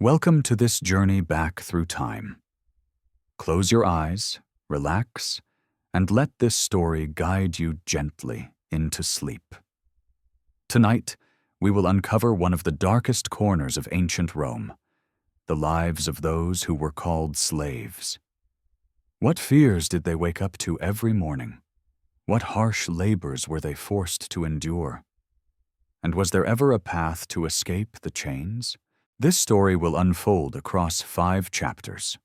Welcome to this journey back through time. Close your eyes, relax, and let this story guide you gently into sleep. Tonight, we will uncover one of the darkest corners of ancient Rome, the lives of those who were called slaves. What fears did they wake up to every morning? What harsh labors were they forced to endure? And was there ever a path to escape the chains? This story will unfold across 5 chapters.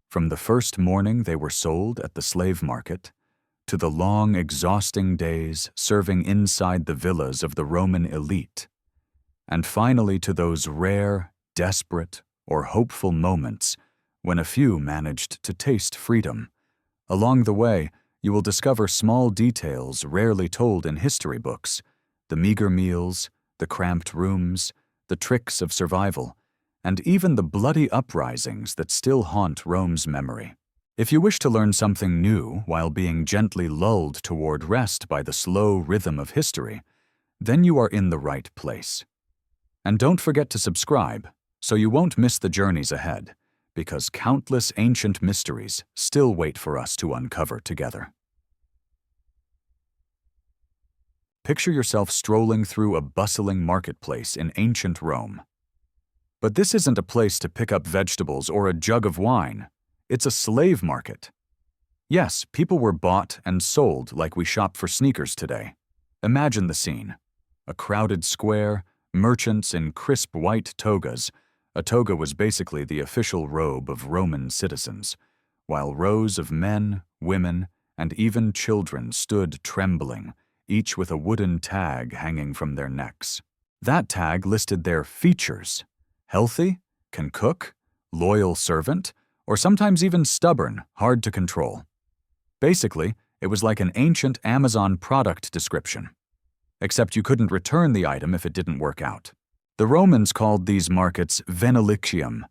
From the first morning they were sold at the slave market, to the long, exhausting days serving inside the villas of the Roman elite, and finally to those rare, desperate, or hopeful moments when a few managed to taste freedom. Along the way, you will discover small details rarely told in history books: the meager meals, the cramped rooms, the tricks of survival, and even the bloody uprisings that still haunt Rome's memory. If you wish to learn something new while being gently lulled toward rest by the slow rhythm of history, then you are in the right place. And don't forget to subscribe so you won't miss the journeys ahead, because countless ancient mysteries still wait for us to uncover together. Picture yourself strolling through a bustling marketplace in ancient Rome. But this isn't a place to pick up vegetables or a jug of wine. It's a slave market. Yes, people were bought and sold like we shop for sneakers today. Imagine the scene. A crowded square, merchants in crisp white togas. A toga was basically the official robe of Roman citizens, while rows of men, women, and even children stood trembling, each with a wooden tag hanging from their necks. That tag listed their features: healthy, can cook, loyal servant, or sometimes even stubborn, hard to control. Basically, it was like an ancient Amazon product description. Except you couldn't return the item if it didn't work out. The Romans called these markets venalicium.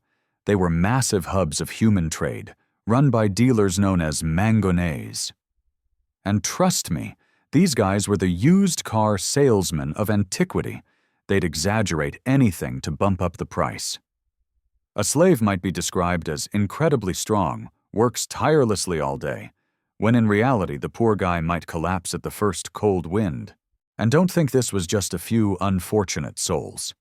They were massive hubs of human trade, run by dealers known as mangones. And trust me, these guys were the used car salesmen of antiquity. They'd exaggerate anything to bump up the price. A slave might be described as incredibly strong, works tirelessly all day, when in reality the poor guy might collapse at the first cold wind. And don't think this was just a few unfortunate souls.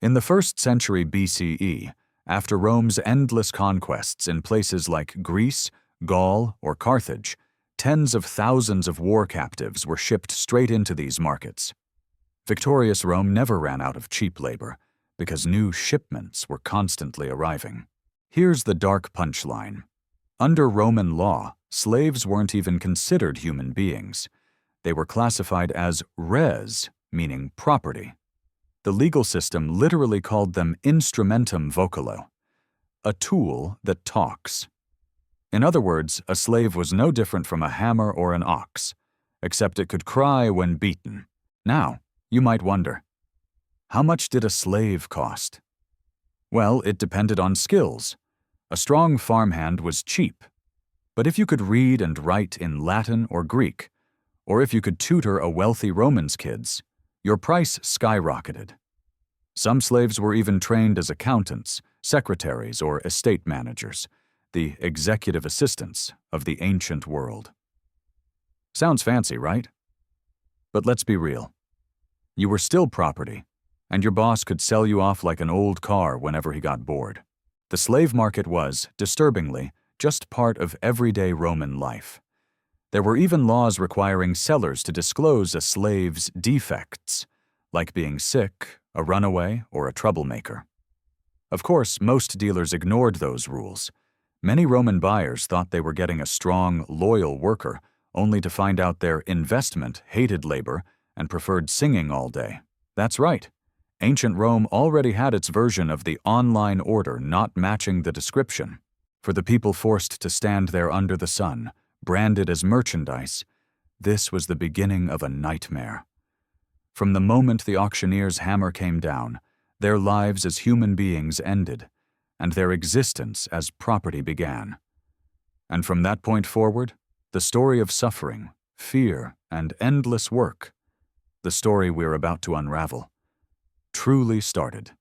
In the 1st century BCE, after Rome's endless conquests in places like Greece, Gaul, or Carthage, tens of thousands of war captives were shipped straight into these markets. Victorious Rome never ran out of cheap labor, because new shipments were constantly arriving. Here's the dark punchline. Under Roman law, slaves weren't even considered human beings. They were classified as res, meaning property. The legal system literally called them instrumentum vocalo, a tool that talks. In other words, a slave was no different from a hammer or an ox, except it could cry when beaten. Now, you might wonder, how much did a slave cost? Well, it depended on skills. A strong farmhand was cheap. But if you could read and write in Latin or Greek, or if you could tutor a wealthy Roman's kids, your price skyrocketed. Some slaves were even trained as accountants, secretaries, or estate managers, the executive assistants of the ancient world. Sounds fancy, right? But let's be real. You were still property, and your boss could sell you off like an old car whenever he got bored. The slave market was, disturbingly, just part of everyday Roman life. There were even laws requiring sellers to disclose a slave's defects, like being sick, a runaway, or a troublemaker. Of course, most dealers ignored those rules. Many Roman buyers thought they were getting a strong, loyal worker, only to find out their investment hated labor and preferred singing all day. That's right. Ancient Rome already had its version of the online order not matching the description. For the people forced to stand there under the sun, branded as merchandise, this was the beginning of a nightmare. From the moment the auctioneer's hammer came down, their lives as human beings ended, and their existence as property began. And from that point forward, the story of suffering, fear, and endless work, the story we're about to unravel, truly started.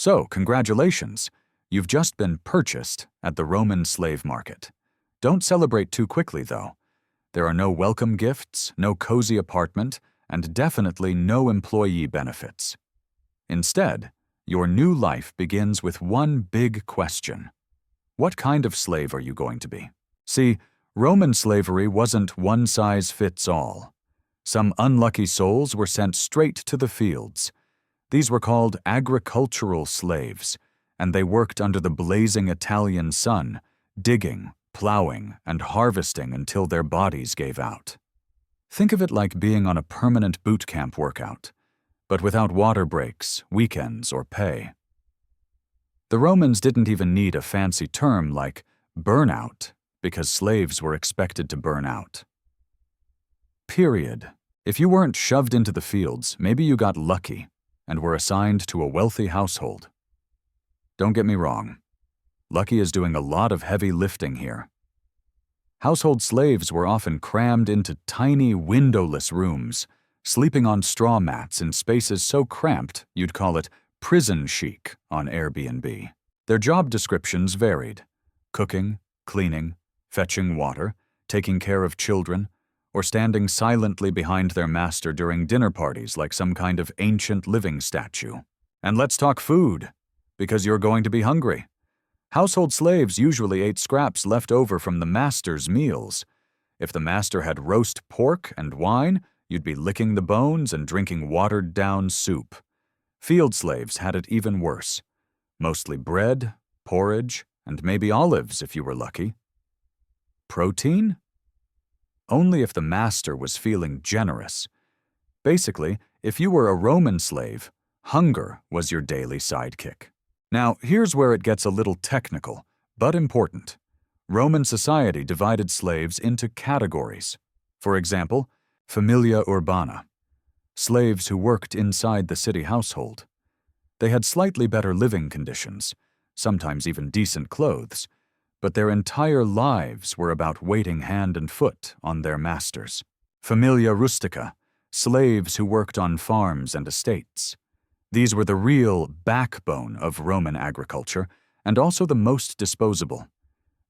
So, congratulations. You've just been purchased at the Roman slave market. Don't celebrate too quickly, though. There are no welcome gifts, no cozy apartment, and definitely no employee benefits. Instead, your new life begins with one big question. What kind of slave are you going to be? See, Roman slavery wasn't one size fits all. Some unlucky souls were sent straight to the fields. These were called agricultural slaves, and they worked under the blazing Italian sun, digging, plowing, and harvesting until their bodies gave out. Think of it like being on a permanent boot camp workout, but without water breaks, weekends, or pay. The Romans didn't even need a fancy term like burnout, because slaves were expected to burn out. Period. If you weren't shoved into the fields, maybe you got lucky and were assigned to a wealthy household. Don't get me wrong. Lucky is doing a lot of heavy lifting here. Household slaves were often crammed into tiny windowless rooms, sleeping on straw mats in spaces so cramped you'd call it prison chic on Airbnb. Their job descriptions varied: cooking, cleaning, fetching water, taking care of children, or standing silently behind their master during dinner parties like some kind of ancient living statue. And let's talk food, because you're going to be hungry. Household slaves usually ate scraps left over from the master's meals. If the master had roast pork and wine, you'd be licking the bones and drinking watered-down soup. Field slaves had it even worse. Mostly bread, porridge, and maybe olives if you were lucky. Protein? Only if the master was feeling generous. Basically, if you were a Roman slave, hunger was your daily sidekick. Now, here's where it gets a little technical, but important. Roman society divided slaves into categories. For example, familia urbana, slaves who worked inside the city household. They had slightly better living conditions, sometimes even decent clothes, but their entire lives were about waiting hand and foot on their masters. Familia rustica, slaves who worked on farms and estates. These were the real backbone of Roman agriculture, and also the most disposable.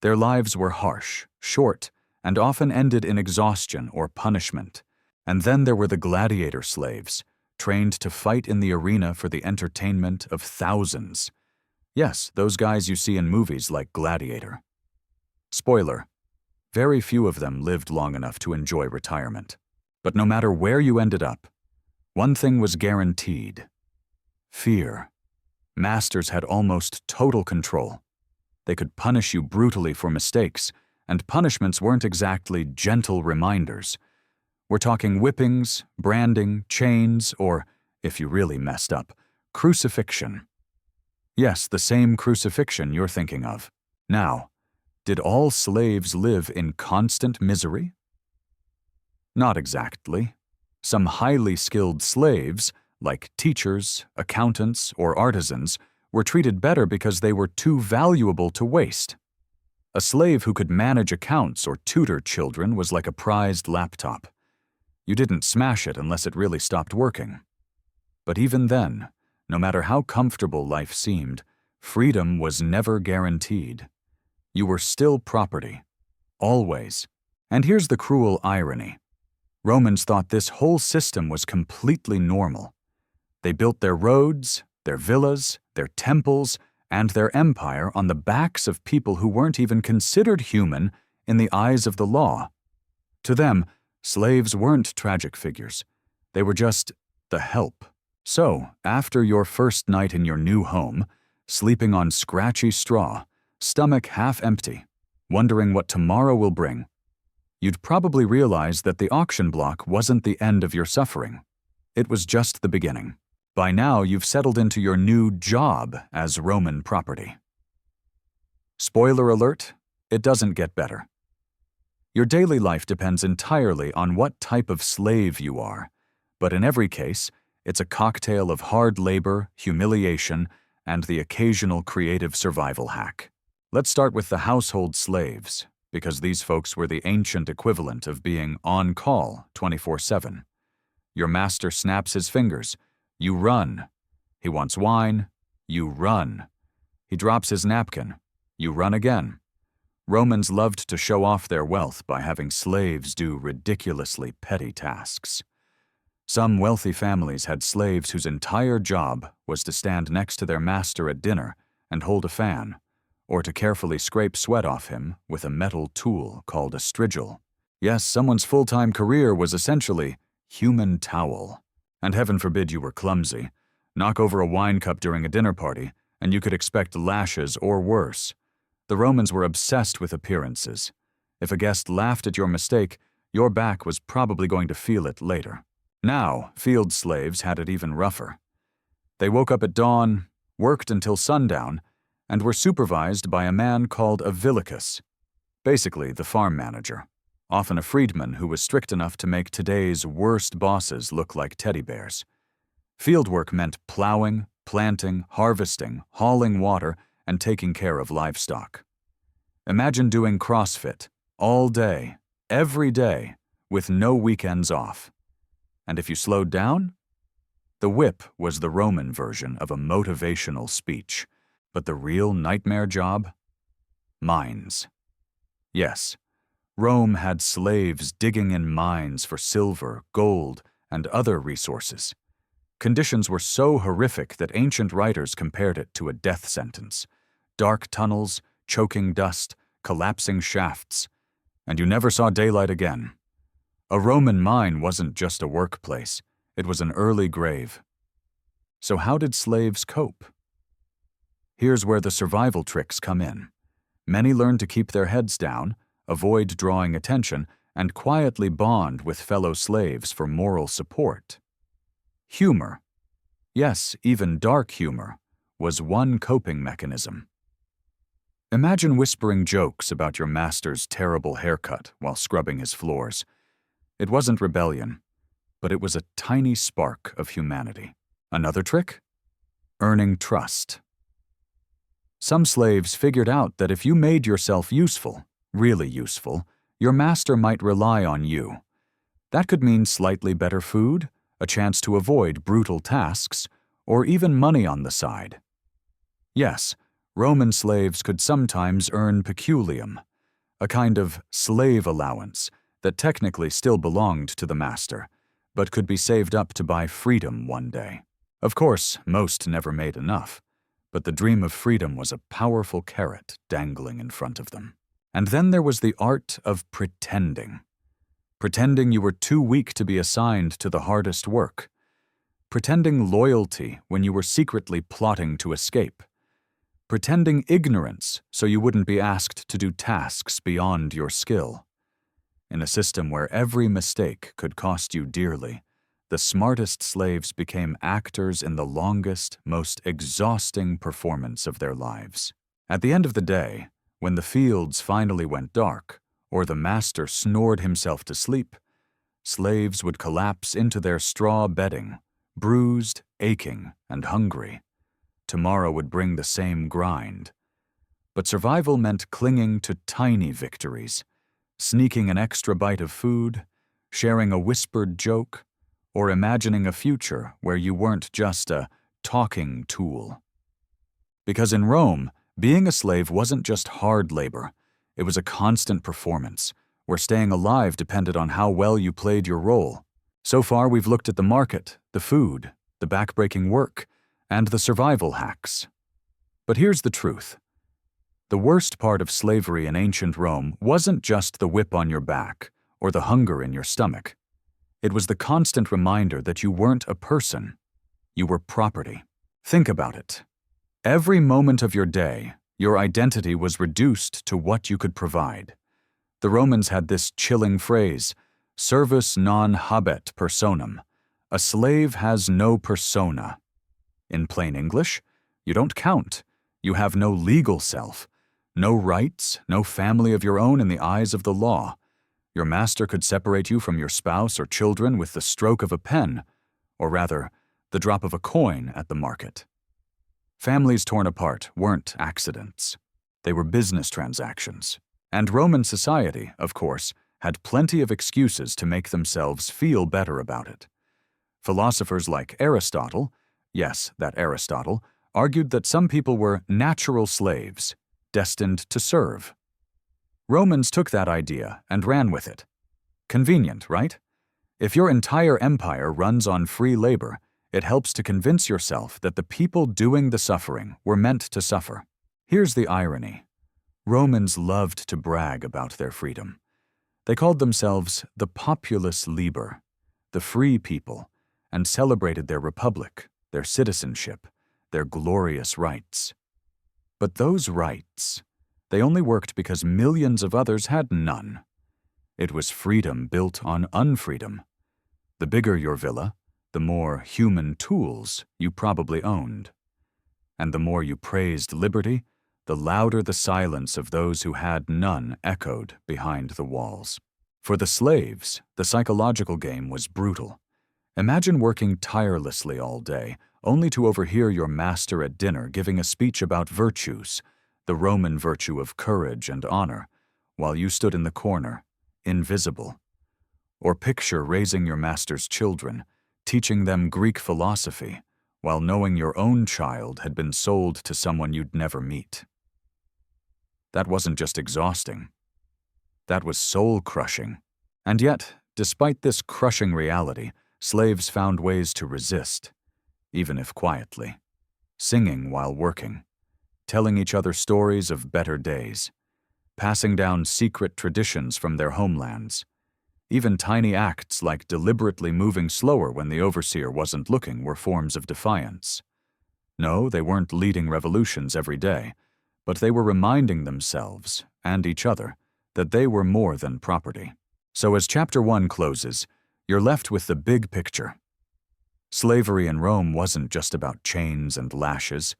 Their lives were harsh, short, and often ended in exhaustion or punishment. And then there were the gladiator slaves, trained to fight in the arena for the entertainment of thousands. Yes, those guys you see in movies like Gladiator. Spoiler: very few of them lived long enough to enjoy retirement. But no matter where you ended up, one thing was guaranteed: fear. Masters had almost total control. They could punish you brutally for mistakes, and punishments weren't exactly gentle reminders. We're talking whippings, branding, chains, or, if you really messed up, crucifixion. Yes, the same crucifixion you're thinking of. Now, did all slaves live in constant misery? Not exactly. Some highly skilled slaves, like teachers, accountants, or artisans, were treated better because they were too valuable to waste. A slave who could manage accounts or tutor children was like a prized laptop. You didn't smash it unless it really stopped working. But even then, no matter how comfortable life seemed, freedom was never guaranteed. You were still property. Always. And here's the cruel irony. Romans thought this whole system was completely normal. They built their roads, their villas, their temples, and their empire on the backs of people who weren't even considered human in the eyes of the law. To them, slaves weren't tragic figures. They were just the help. So, after your first night in your new home, sleeping on scratchy straw, stomach half empty, wondering what tomorrow will bring, you'd probably realize that the auction block wasn't the end of your suffering. It was just the beginning. By now, you've settled into your new job as Roman property. Spoiler alert, it doesn't get better. Your daily life depends entirely on what type of slave you are, but in every case, it's a cocktail of hard labor, humiliation, and the occasional creative survival hack. Let's start with the household slaves, because these folks were the ancient equivalent of being on call 24/7. Your master snaps his fingers. You run. He wants wine. You run. He drops his napkin. You run again. Romans loved to show off their wealth by having slaves do ridiculously petty tasks. Some wealthy families had slaves whose entire job was to stand next to their master at dinner and hold a fan, or to carefully scrape sweat off him with a metal tool called a strigil. Yes, someone's full-time career was essentially human towel. And heaven forbid you were clumsy. Knock over a wine cup during a dinner party, and you could expect lashes or worse. The Romans were obsessed with appearances. If a guest laughed at your mistake, your back was probably going to feel it later. Now, field slaves had it even rougher. They woke up at dawn, worked until sundown, and were supervised by a man called a villicus, basically the farm manager, often a freedman who was strict enough to make today's worst bosses look like teddy bears. Fieldwork meant plowing, planting, harvesting, hauling water, and taking care of livestock. Imagine doing CrossFit all day, every day, with no weekends off. And if you slowed down? The whip was the Roman version of a motivational speech, but the real nightmare job? Mines. Yes, Rome had slaves digging in mines for silver, gold, and other resources. Conditions were so horrific that ancient writers compared it to a death sentence. Dark tunnels, choking dust, collapsing shafts, and you never saw daylight again. A Roman mine wasn't just a workplace, it was an early grave. So how did slaves cope? Here's where the survival tricks come in. Many learned to keep their heads down, avoid drawing attention, and quietly bond with fellow slaves for moral support. Humor, yes, even dark humor, was one coping mechanism. Imagine whispering jokes about your master's terrible haircut while scrubbing his floors. It wasn't rebellion, but it was a tiny spark of humanity. Another trick? Earning trust. Some slaves figured out that if you made yourself useful, really useful, your master might rely on you. That could mean slightly better food, a chance to avoid brutal tasks, or even money on the side. Yes, Roman slaves could sometimes earn peculium, a kind of slave allowance that technically still belonged to the master, but could be saved up to buy freedom one day. Of course, most never made enough, but the dream of freedom was a powerful carrot dangling in front of them. And then there was the art of pretending. Pretending you were too weak to be assigned to the hardest work. Pretending loyalty when you were secretly plotting to escape. Pretending ignorance so you wouldn't be asked to do tasks beyond your skill. In a system where every mistake could cost you dearly, the smartest slaves became actors in the longest, most exhausting performance of their lives. At the end of the day, when the fields finally went dark, or the master snored himself to sleep, slaves would collapse into their straw bedding, bruised, aching, and hungry. Tomorrow would bring the same grind. But survival meant clinging to tiny victories, sneaking an extra bite of food, sharing a whispered joke, or imagining a future where you weren't just a talking tool. Because in Rome, being a slave wasn't just hard labor, it was a constant performance, where staying alive depended on how well you played your role. So far, we've looked at the market, the food, the backbreaking work, and the survival hacks. But here's the truth. The worst part of slavery in ancient Rome wasn't just the whip on your back or the hunger in your stomach. It was the constant reminder that you weren't a person. You were property. Think about it. Every moment of your day, your identity was reduced to what you could provide. The Romans had this chilling phrase, servus non habet personam. A slave has no persona. In plain English, you don't count. You have no legal self, no rights, no family of your own in the eyes of the law. Your master could separate you from your spouse or children with the stroke of a pen, or rather, the drop of a coin at the market. Families torn apart weren't accidents. They were business transactions. And Roman society, of course, had plenty of excuses to make themselves feel better about it. Philosophers like Aristotle, yes, that Aristotle, argued that some people were natural slaves, destined to serve. Romans took that idea and ran with it. Convenient, right? If your entire empire runs on free labor, it helps to convince yourself that the people doing the suffering were meant to suffer. Here's the irony. Romans loved to brag about their freedom. They called themselves the populus liber, the free people, and celebrated their republic, their citizenship, their glorious rights. But those rights, they only worked because millions of others had none. It was freedom built on unfreedom. The bigger your villa, the more human tools you probably owned. And the more you praised liberty, the louder the silence of those who had none echoed behind the walls. For the slaves, the psychological game was brutal. Imagine working tirelessly all day, only to overhear your master at dinner giving a speech about virtues, the Roman virtue of courage and honor, while you stood in the corner, invisible. Or picture raising your master's children, teaching them Greek philosophy, while knowing your own child had been sold to someone you'd never meet. That wasn't just exhausting. That was soul-crushing. And yet, despite this crushing reality, slaves found ways to resist, even if quietly, singing while working, telling each other stories of better days, passing down secret traditions from their homelands. Even tiny acts like deliberately moving slower when the overseer wasn't looking were forms of defiance. No, they weren't leading revolutions every day, but they were reminding themselves, and each other, that they were more than property. So as Chapter 1 closes, you're left with the big picture. Slavery in Rome wasn't just about chains and lashes.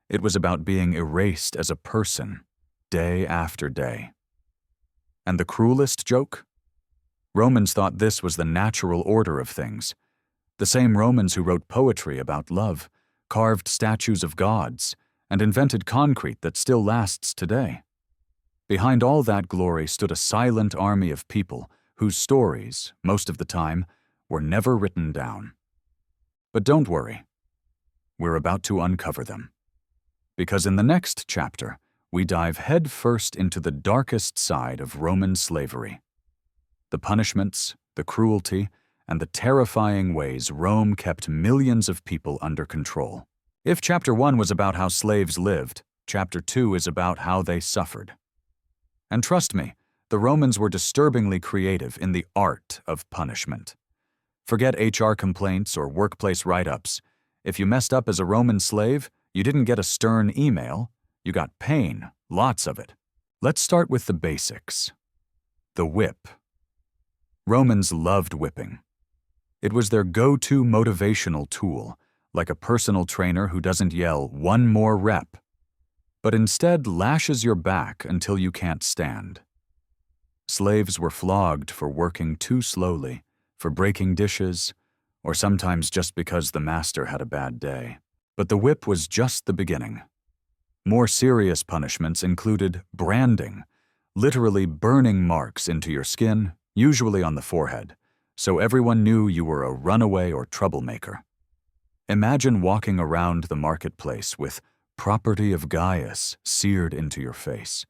It was about being erased as a person, day after day. And the cruelest joke? Romans thought this was the natural order of things. The same Romans who wrote poetry about love, carved statues of gods, and invented concrete that still lasts today. Behind all that glory stood a silent army of people whose stories, most of the time, were never written down. But don't worry. We're about to uncover them. Because in the next chapter, we dive headfirst into the darkest side of Roman slavery. The punishments, the cruelty, and the terrifying ways Rome kept millions of people under control. If Chapter 1 was about how slaves lived, Chapter 2 is about how they suffered. And trust me, the Romans were disturbingly creative in the art of punishment. Forget HR complaints or workplace write-ups. If you messed up as a Roman slave, you didn't get a stern email. You got pain, lots of it. Let's start with the basics. The whip. Romans loved whipping. It was their go-to motivational tool, like a personal trainer who doesn't yell, "One more rep," but instead lashes your back until you can't stand. Slaves were flogged for working too slowly, for breaking dishes, or sometimes just because the master had a bad day. But the whip was just the beginning. More serious punishments included branding, literally burning marks into your skin, usually on the forehead, so everyone knew you were a runaway or troublemaker. Imagine walking around the marketplace with "Property of Gaius" seared into your face.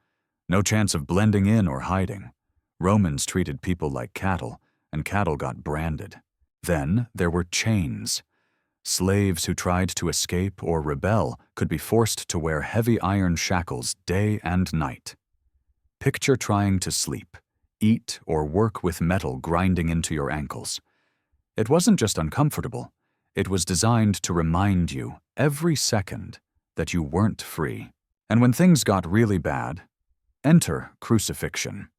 No chance of blending in or hiding. Romans treated people like cattle, and cattle got branded. Then there were chains. Slaves who tried to escape or rebel could be forced to wear heavy iron shackles day and night. Picture trying to sleep, eat, or work with metal grinding into your ankles. It wasn't just uncomfortable. It was designed to remind you, every second, that you weren't free. And when things got really bad, enter crucifixion.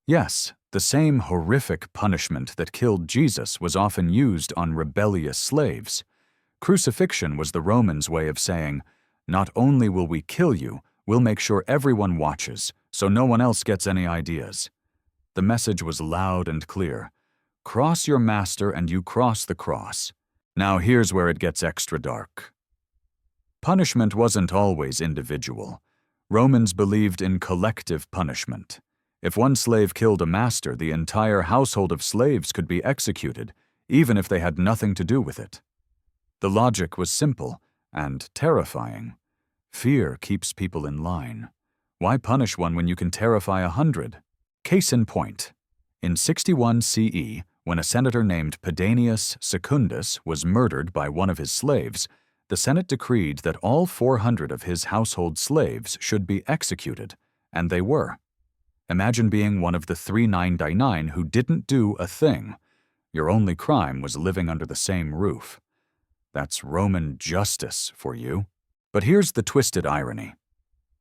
Yes, the same horrific punishment that killed Jesus was often used on rebellious slaves. Crucifixion was the Romans' way of saying, "Not only will we kill you, we'll make sure everyone watches, so no one else gets any ideas." The message was loud and clear. Cross your master and you cross the cross. Now here's where it gets extra dark. Punishment wasn't always individual. Romans believed in collective punishment. If one slave killed a master, the entire household of slaves could be executed, even if they had nothing to do with it. The logic was simple. and terrifying. Fear keeps people in line. Why punish one when you can terrify 100? Case in point. In 61 CE, when a senator named Pedanius Secundus was murdered by one of his slaves, the Senate decreed that all 400 of his household slaves should be executed, and they were. Imagine being one of the 399 who didn't do a thing. Your only crime was living under the same roof. That's Roman justice for you. But here's the twisted irony.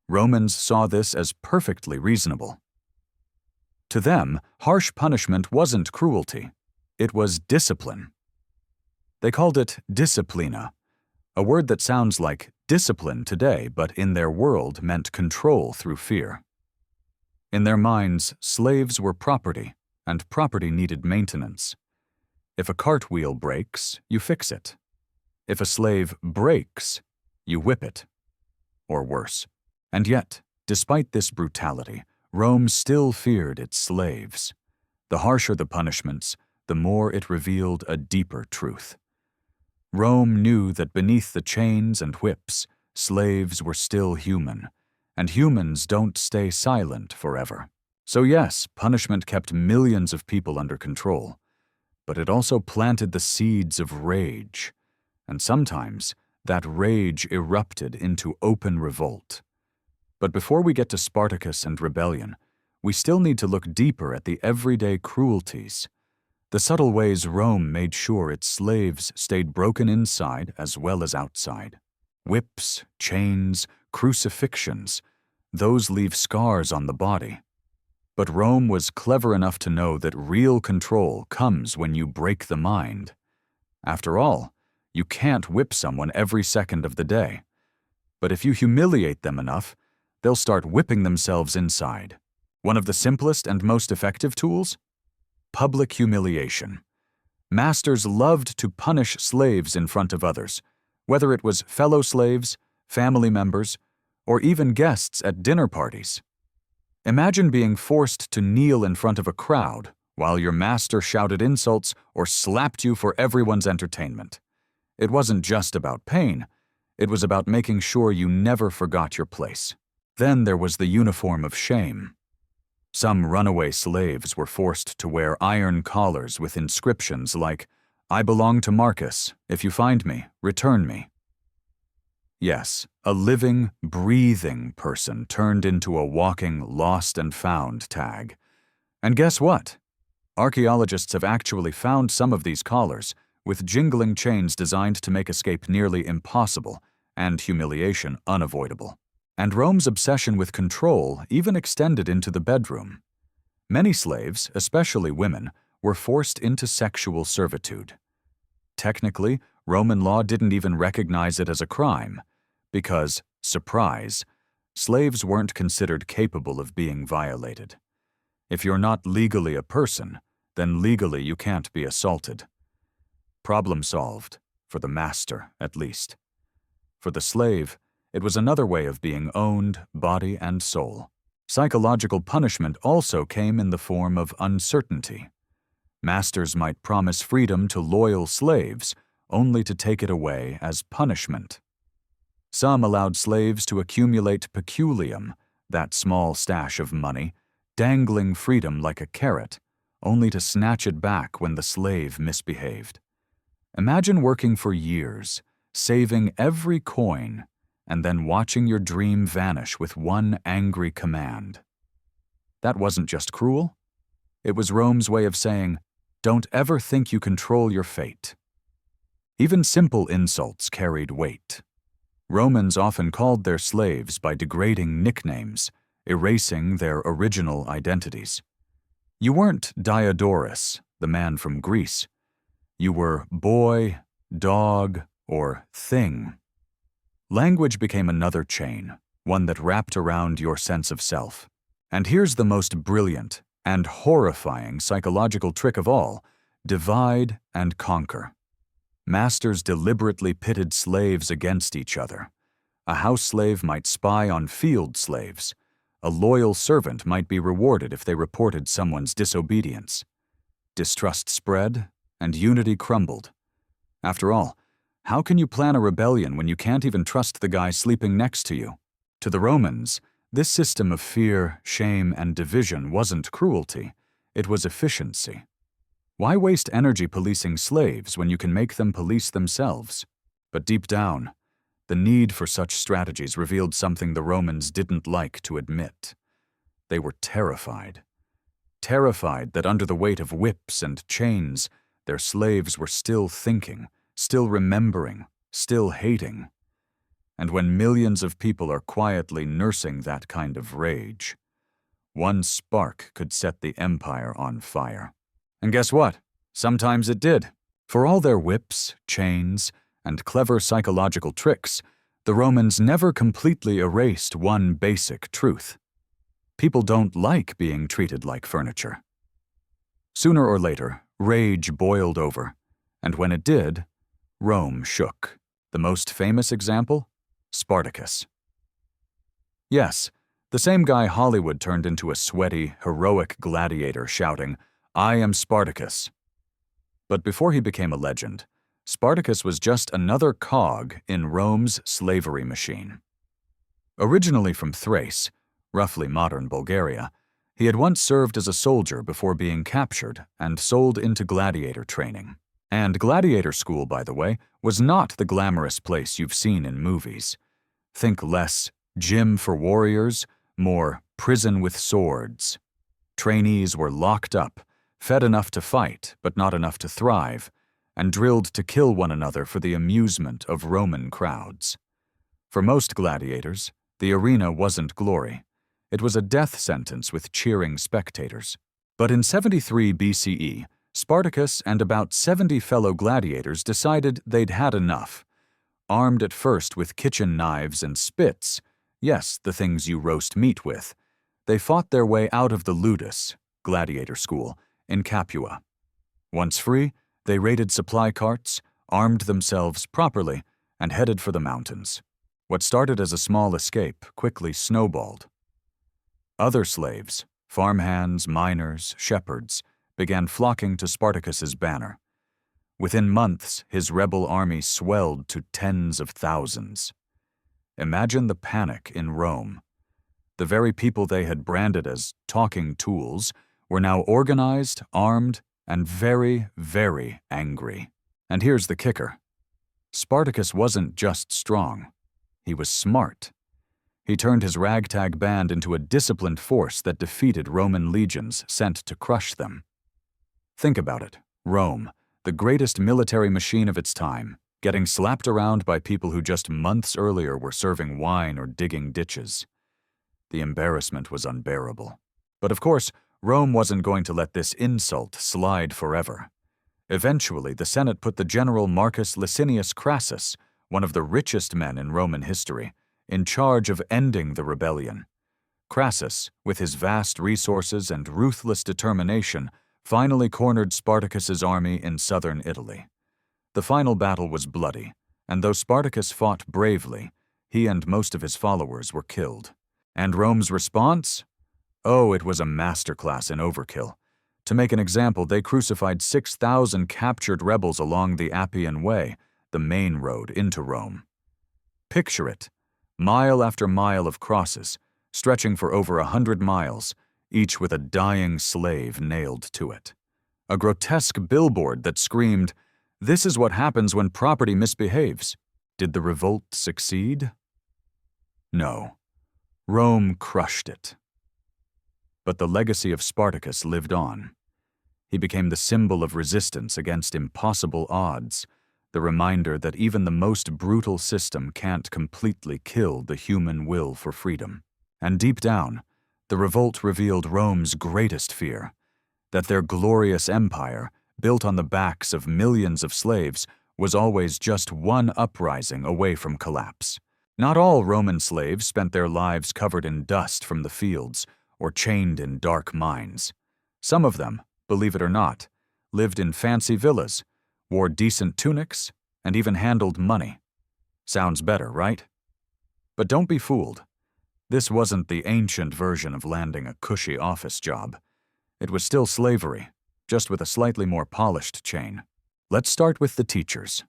Romans saw this as perfectly reasonable. To them, harsh punishment wasn't cruelty. It was discipline. They called it disciplina, a word that sounds like discipline today, but in their world meant control through fear. In their minds, slaves were property, and property needed maintenance. If a cartwheel breaks, you fix it. If a slave breaks, you whip it. Or worse. And yet, despite this brutality, Rome still feared its slaves. The harsher the punishments, the more it revealed a deeper truth. Rome knew that beneath the chains and whips, slaves were still human, and humans don't stay silent forever. So yes, punishment kept millions of people under control, but it also planted the seeds of rage, and sometimes that rage erupted into open revolt. But before we get to Spartacus and rebellion, we still need to look deeper at the everyday cruelties, the subtle ways Rome made sure its slaves stayed broken inside as well as outside. Whips, chains, crucifixions, those leave scars on the body. But Rome was clever enough to know that real control comes when you break the mind. After all, you can't whip someone every second of the day. But if you humiliate them enough, they'll start whipping themselves inside. One of the simplest and most effective tools? Public humiliation. Masters loved to punish slaves in front of others, whether it was fellow slaves, family members, or even guests at dinner parties. Imagine being forced to kneel in front of a crowd while your master shouted insults or slapped you for everyone's entertainment. It wasn't just about pain, it was about making sure you never forgot your place. Then there was the uniform of shame. Some runaway slaves were forced to wear iron collars with inscriptions like, "I belong to Marcus. If you find me, return me." Yes, a living, breathing person turned into a walking lost and found tag. And guess what? Archaeologists have actually found some of these collars, with jingling chains designed to make escape nearly impossible and humiliation unavoidable. And Rome's obsession with control even extended into the bedroom. Many slaves, especially women, were forced into sexual servitude. Technically, Roman law didn't even recognize it as a crime, because, surprise, slaves weren't considered capable of being violated. If you're not legally a person, then legally you can't be assaulted. Problem solved, for the master at least. For the slave, it was another way of being owned, body and soul. Psychological punishment also came in the form of uncertainty. Masters might promise freedom to loyal slaves, only to take it away as punishment. Some allowed slaves to accumulate peculium, that small stash of money, dangling freedom like a carrot, only to snatch it back when the slave misbehaved. Imagine working for years, saving every coin, and then watching your dream vanish with one angry command. That wasn't just cruel. It was Rome's way of saying, don't ever think you control your fate. Even simple insults carried weight. Romans often called their slaves by degrading nicknames, erasing their original identities. You weren't Diodorus, the man from Greece. You were boy, dog, or thing. Language became another chain, one that wrapped around your sense of self. And here's the most brilliant and horrifying psychological trick of all: divide and conquer. Masters deliberately pitted slaves against each other. A house slave might spy on field slaves. A loyal servant might be rewarded if they reported someone's disobedience. Distrust spread, and unity crumbled. After all, How can you plan a rebellion when you can't even trust the guy sleeping next to you? To the Romans, this system of fear, shame, and division wasn't cruelty, it was efficiency. Why waste energy policing slaves when you can make them police themselves? But deep down, the need for such strategies revealed something the Romans didn't like to admit. They were terrified. Terrified that under the weight of whips and chains, their slaves were still thinking, still remembering, still hating. And when millions of people are quietly nursing that kind of rage, one spark could set the empire on fire. And guess what? Sometimes it did. For all their whips, chains, and clever psychological tricks, the Romans never completely erased one basic truth. People don't like being treated like furniture. Sooner or later, rage boiled over, and when it did, Rome shook. The most famous example? Spartacus. Yes, the same guy Hollywood turned into a sweaty, heroic gladiator shouting, "I am Spartacus." But before he became a legend, Spartacus was just another cog in Rome's slavery machine. Originally from Thrace, roughly modern Bulgaria, he had once served as a soldier before being captured and sold into gladiator training. And gladiator school, by the way, was not the glamorous place you've seen in movies. Think less gym for warriors, more prison with swords. Trainees were locked up, fed enough to fight but not enough to thrive, and drilled to kill one another for the amusement of Roman crowds. For most gladiators, the arena wasn't glory. It was a death sentence with cheering spectators. But in 73 BCE, Spartacus and about 70 fellow gladiators decided they'd had enough. Armed at first with kitchen knives and spits, yes, the things you roast meat with, they fought their way out of the ludus, gladiator school, in Capua. Once free, they raided supply carts, armed themselves properly, and headed for the mountains. What started as a small escape quickly snowballed. Other slaves, farmhands, miners, shepherds, began flocking to Spartacus's banner. Within months, his rebel army swelled to tens of thousands. Imagine the panic in Rome. The very people they had branded as talking tools were now organized, armed, and very, very angry. And here's the kicker. Spartacus wasn't just strong. He was smart. He turned his ragtag band into a disciplined force that defeated Roman legions sent to crush them. Think about it. Rome, the greatest military machine of its time, getting slapped around by people who just months earlier were serving wine or digging ditches. The embarrassment was unbearable. But of course, Rome wasn't going to let this insult slide forever. Eventually, the Senate put the general Marcus Licinius Crassus, one of the richest men in Roman history, in charge of ending the rebellion. Crassus, with his vast resources and ruthless determination, finally cornered Spartacus's army in southern Italy. The final battle was bloody, and though Spartacus fought bravely, he and most of his followers were killed. And Rome's response? Oh, it was a masterclass in overkill. To make an example, they crucified 6,000 captured rebels along the Appian Way, the main road into Rome. Picture it. Mile after mile of crosses, stretching for over 100 miles, each with a dying slave nailed to it. A grotesque billboard that screamed, "This is what happens when property misbehaves." Did the revolt succeed? No. Rome crushed it. But the legacy of Spartacus lived on. He became the symbol of resistance against impossible odds, the reminder that even the most brutal system can't completely kill the human will for freedom. And deep down, the revolt revealed Rome's greatest fear, that their glorious empire, built on the backs of millions of slaves, was always just one uprising away from collapse. Not all Roman slaves spent their lives covered in dust from the fields or chained in dark mines. Some of them, believe it or not, lived in fancy villas, wore decent tunics, and even handled money. Sounds better, right? But don't be fooled. This wasn't the ancient version of landing a cushy office job. It was still slavery, just with a slightly more polished chain. Let's start with the teachers.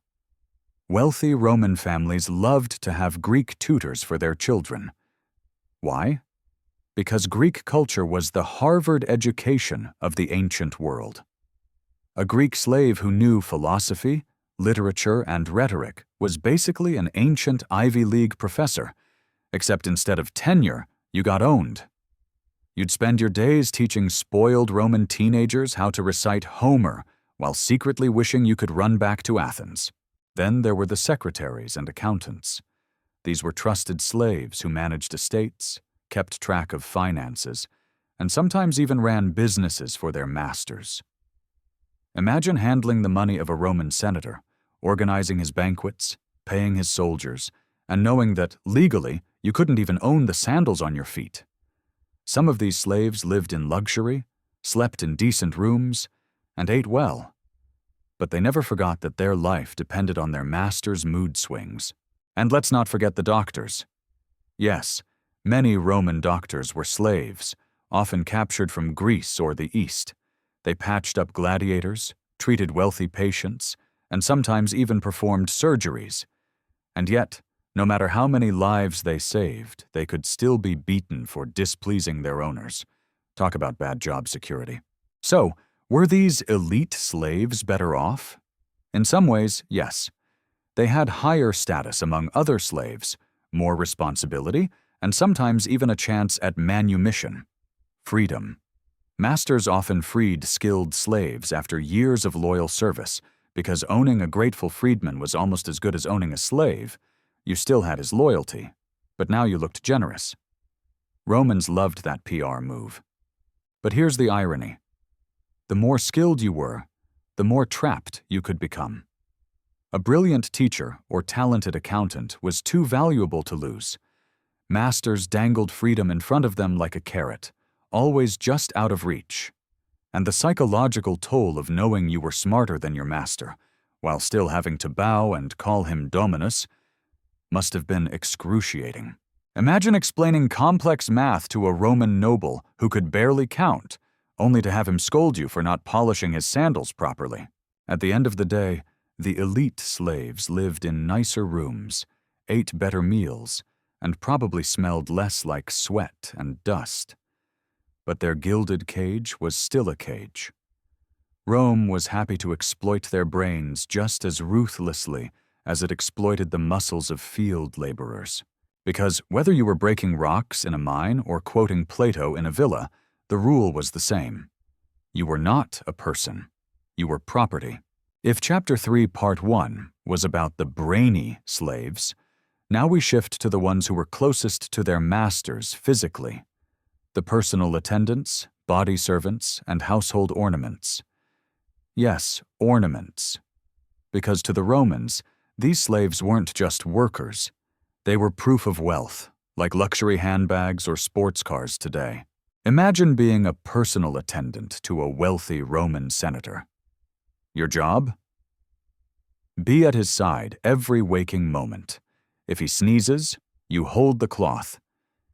Wealthy Roman families loved to have Greek tutors for their children. Why? Because Greek culture was the Harvard education of the ancient world. A Greek slave who knew philosophy, literature, and rhetoric was basically an ancient Ivy League professor, except instead of tenure, you got owned. You'd spend your days teaching spoiled Roman teenagers how to recite Homer while secretly wishing you could run back to Athens. Then there were the secretaries and accountants. These were trusted slaves who managed estates, kept track of finances, and sometimes even ran businesses for their masters. Imagine handling the money of a Roman senator, organizing his banquets, paying his soldiers, and knowing that, legally, you couldn't even own the sandals on your feet. Some of these slaves lived in luxury, slept in decent rooms, and ate well. But they never forgot that their life depended on their master's mood swings. And let's not forget the doctors. Yes, many Roman doctors were slaves, often captured from Greece or the East. They patched up gladiators, treated wealthy patients, and sometimes even performed surgeries. And yet, no matter how many lives they saved, they could still be beaten for displeasing their owners. Talk about bad job security. So, were these elite slaves better off? In some ways, yes. They had higher status among other slaves, more responsibility, and sometimes even a chance at manumission. Freedom. Masters often freed skilled slaves after years of loyal service, because owning a grateful freedman was almost as good as owning a slave. You still had his loyalty, but now you looked generous. Romans loved that PR move. But here's the irony. The more skilled you were, the more trapped you could become. A brilliant teacher or talented accountant was too valuable to lose. Masters dangled freedom in front of them like a carrot, always just out of reach. And the psychological toll of knowing you were smarter than your master, while still having to bow and call him Dominus, must have been excruciating. Imagine explaining complex math to a Roman noble who could barely count, only to have him scold you for not polishing his sandals properly. At the end of the day, the elite slaves lived in nicer rooms, ate better meals, and probably smelled less like sweat and dust. But their gilded cage was still a cage. Rome was happy to exploit their brains just as ruthlessly as it exploited the muscles of field laborers. Because whether you were breaking rocks in a mine or quoting Plato in a villa, the rule was the same. You were not a person. You were property. If Chapter 3, Part 1 was about the brainy slaves, now we shift to the ones who were closest to their masters physically. The personal attendants, body servants, and household ornaments. Yes, ornaments. Because to the Romans, these slaves weren't just workers. They were proof of wealth, like luxury handbags or sports cars today. Imagine being a personal attendant to a wealthy Roman senator. Your job? Be at his side every waking moment. If he sneezes, you hold the cloth.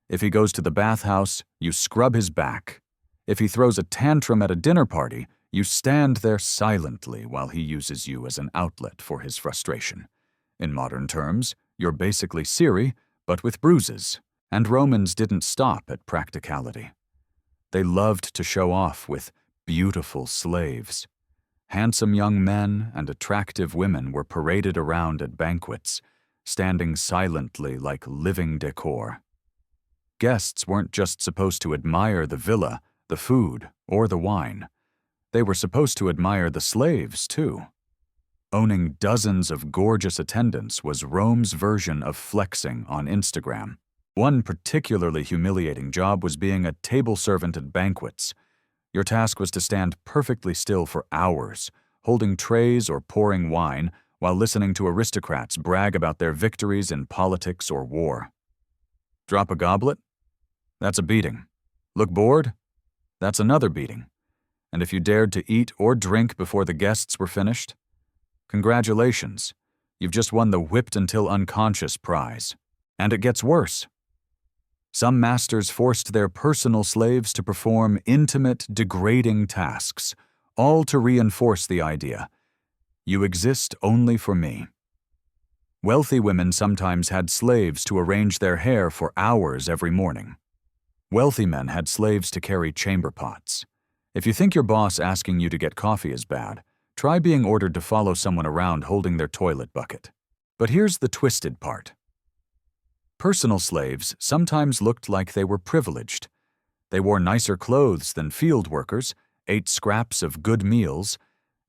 If he goes to the bathhouse, you scrub his back. If he throws a tantrum at a dinner party, you stand there silently while he uses you as an outlet for his frustration. In modern terms, you're basically Siri, but with bruises. And Romans didn't stop at practicality. They loved to show off with beautiful slaves. Handsome young men and attractive women were paraded around at banquets, standing silently like living decor. Guests weren't just supposed to admire the villa, the food, or the wine. They were supposed to admire the slaves, too. Owning dozens of gorgeous attendants was Rome's version of flexing on Instagram. One particularly humiliating job was being a table servant at banquets. Your task was to stand perfectly still for hours, holding trays or pouring wine while listening to aristocrats brag about their victories in politics or war. Drop a goblet? That's a beating. Look bored? That's another beating. And if you dared to eat or drink before the guests were finished? Congratulations, you've just won the whipped until unconscious prize. And it gets worse. Some masters forced their personal slaves to perform intimate, degrading tasks, all to reinforce the idea, you exist only for me. Wealthy women sometimes had slaves to arrange their hair for hours every morning. Wealthy men had slaves to carry chamber pots. If you think your boss asking you to get coffee is bad, try being ordered to follow someone around holding their toilet bucket. But here's the twisted part. Personal slaves sometimes looked like they were privileged. They wore nicer clothes than field workers, ate scraps of good meals,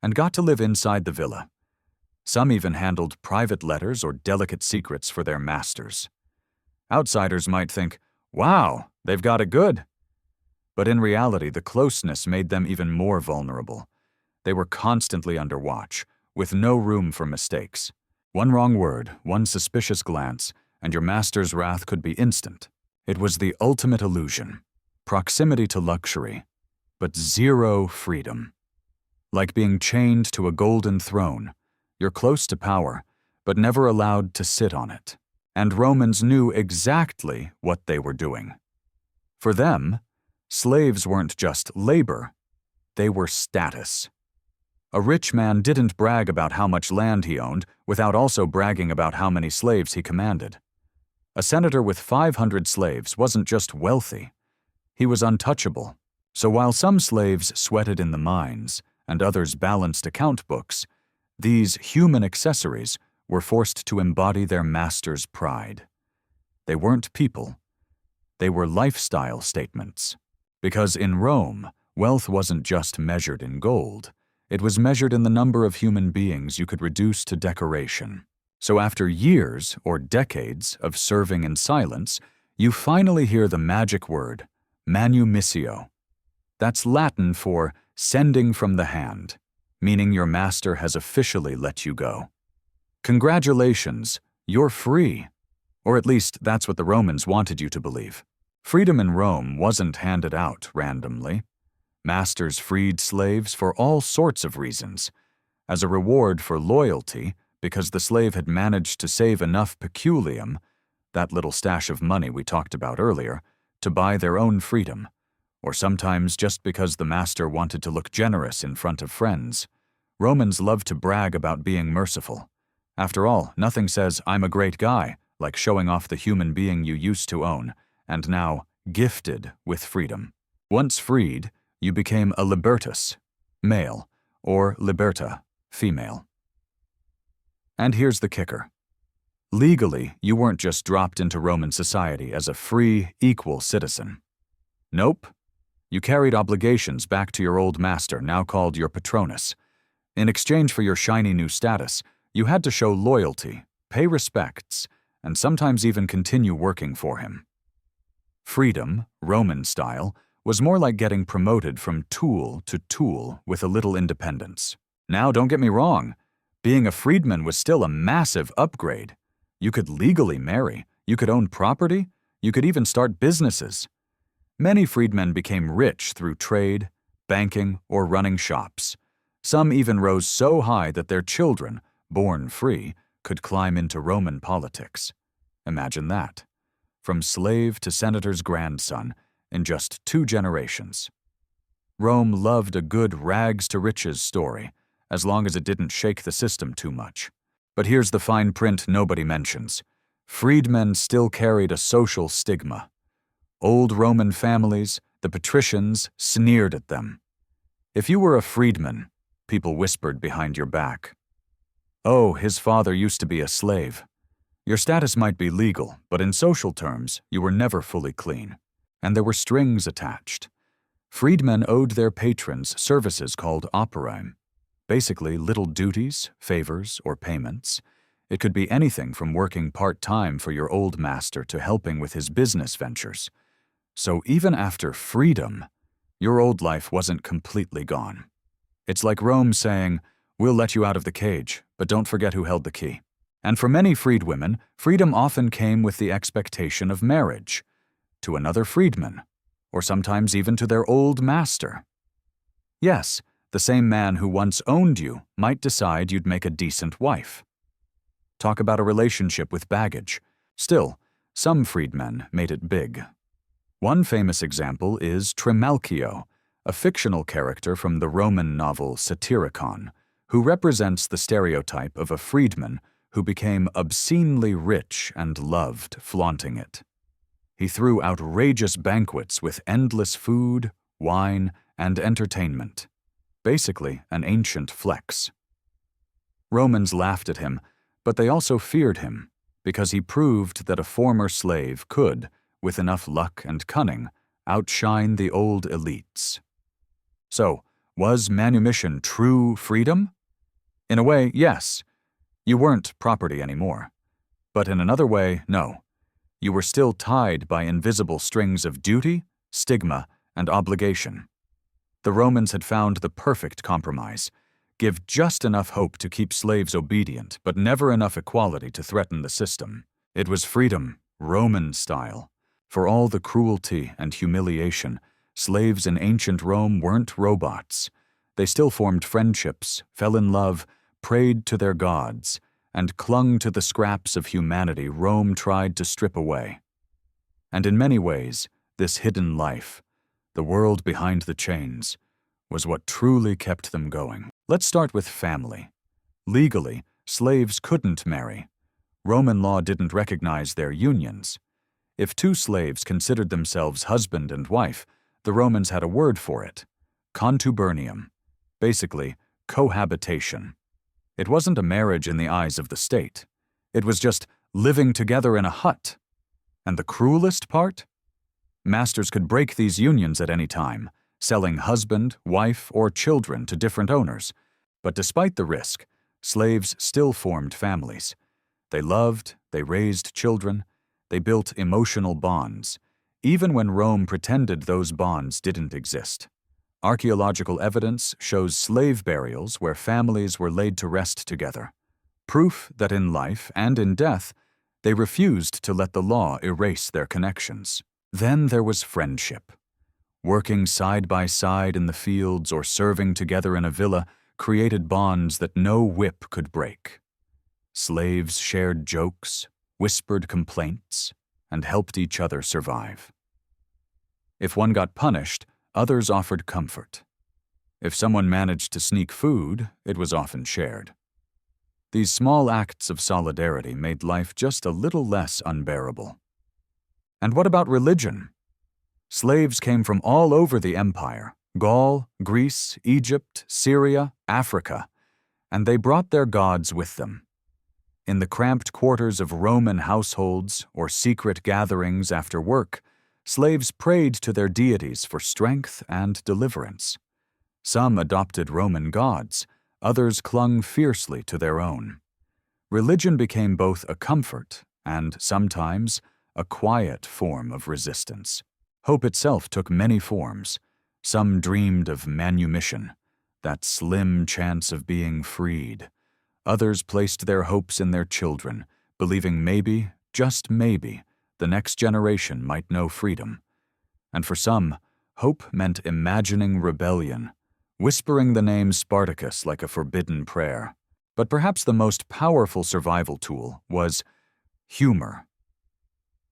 and got to live inside the villa. Some even handled private letters or delicate secrets for their masters. Outsiders might think, wow, they've got it good. But in reality, the closeness made them even more vulnerable. They were constantly under watch, with no room for mistakes. One wrong word, one suspicious glance, and your master's wrath could be instant. It was the ultimate illusion. Proximity to luxury, but zero freedom. Like being chained to a golden throne, you're close to power, but never allowed to sit on it. And Romans knew exactly what they were doing. For them, slaves weren't just labor, they were status. A rich man didn't brag about how much land he owned without also bragging about how many slaves he commanded. A senator with 500 slaves wasn't just wealthy, he was untouchable. So while some slaves sweated in the mines and others balanced account books, these human accessories were forced to embody their master's pride. They weren't people, they were lifestyle statements. Because in Rome, wealth wasn't just measured in gold, it was measured in the number of human beings you could reduce to decoration. So after years or decades of serving in silence, you finally hear the magic word, manumissio. That's Latin for sending from the hand, meaning your master has officially let you go. Congratulations, you're free. Or at least that's what the Romans wanted you to believe. Freedom in Rome wasn't handed out randomly. Masters freed slaves for all sorts of reasons. As a reward for loyalty, because the slave had managed to save enough peculium, that little stash of money we talked about earlier, to buy their own freedom, or sometimes just because the master wanted to look generous in front of friends. Romans loved to brag about being merciful. After all, nothing says, "I'm a great guy," like showing off the human being you used to own, and now gifted with freedom. Once freed, you became a libertus, male, or liberta, female. And here's the kicker. Legally, you weren't just dropped into Roman society as a free, equal citizen. Nope. You carried obligations back to your old master, now called your patronus. In exchange for your shiny new status, you had to show loyalty, pay respects, and sometimes even continue working for him. Freedom, Roman style, was more like getting promoted from tool to tool with a little independence. Now, don't get me wrong, being a freedman was still a massive upgrade. You could legally marry, you could own property, you could even start businesses. Many freedmen became rich through trade, banking, or running shops. Some even rose so high that their children, born free, could climb into Roman politics. Imagine that. From slave to senator's grandson in just 2 generations. Rome loved a good rags-to-riches story, as long as it didn't shake the system too much. But here's the fine print nobody mentions. Freedmen still carried a social stigma. Old Roman families, the patricians, sneered at them. If you were a freedman, people whispered behind your back, "Oh, his father used to be a slave." Your status might be legal, but in social terms, you were never fully clean. And there were strings attached. Freedmen owed their patrons services called operae, basically little duties, favors, or payments. It could be anything from working part-time for your old master to helping with his business ventures. So even after freedom, your old life wasn't completely gone. It's like Rome saying, "We'll let you out of the cage, but don't forget who held the key." And for many freed women, freedom often came with the expectation of marriage, to another freedman, or sometimes even to their old master. Yes, the same man who once owned you might decide you'd make a decent wife. Talk about a relationship with baggage. Still, some freedmen made it big. One famous example is Trimalchio, a fictional character from the Roman novel Satyricon, who represents the stereotype of a freedman who became obscenely rich and loved flaunting it. He threw outrageous banquets with endless food, wine, and entertainment. Basically, an ancient flex. Romans laughed at him, but they also feared him, because he proved that a former slave could, with enough luck and cunning, outshine the old elites. So, was manumission true freedom? In a way, yes. You weren't property anymore. But in another way, no. You were still tied by invisible strings of duty, stigma, and obligation. The Romans had found the perfect compromise. Give just enough hope to keep slaves obedient, but never enough equality to threaten the system. It was freedom, Roman style. For all the cruelty and humiliation, slaves in ancient Rome weren't robots. They still formed friendships, fell in love, prayed to their gods, and clung to the scraps of humanity Rome tried to strip away. And in many ways, this hidden life, the world behind the chains, was what truly kept them going. Let's start with family. Legally, slaves couldn't marry. Roman law didn't recognize their unions. If two slaves considered themselves husband and wife, the Romans had a word for it: contubernium, basically cohabitation. It wasn't a marriage in the eyes of the state. It was just living together in a hut. And the cruelest part? Masters could break these unions at any time, selling husband, wife, or children to different owners. But despite the risk, slaves still formed families. They loved, they raised children, they built emotional bonds, even when Rome pretended those bonds didn't exist. Archaeological evidence shows slave burials where families were laid to rest together, proof that in life and in death, they refused to let the law erase their connections. Then there was friendship. Working side by side in the fields or serving together in a villa created bonds that no whip could break. Slaves shared jokes, whispered complaints, and helped each other survive. If one got punished, others offered comfort. If someone managed to sneak food, it was often shared. These small acts of solidarity made life just a little less unbearable. And what about religion? Slaves came from all over the empire: Gaul, Greece, Egypt, Syria, Africa, and they brought their gods with them. In the cramped quarters of Roman households or secret gatherings after work, slaves prayed to their deities for strength and deliverance. Some adopted Roman gods, others clung fiercely to their own. Religion became both a comfort and, sometimes, a quiet form of resistance. Hope itself took many forms. Some dreamed of manumission, that slim chance of being freed. Others placed their hopes in their children, believing maybe, just maybe, the next generation might know freedom. And for some, hope meant imagining rebellion, whispering the name Spartacus like a forbidden prayer. But perhaps the most powerful survival tool was humor.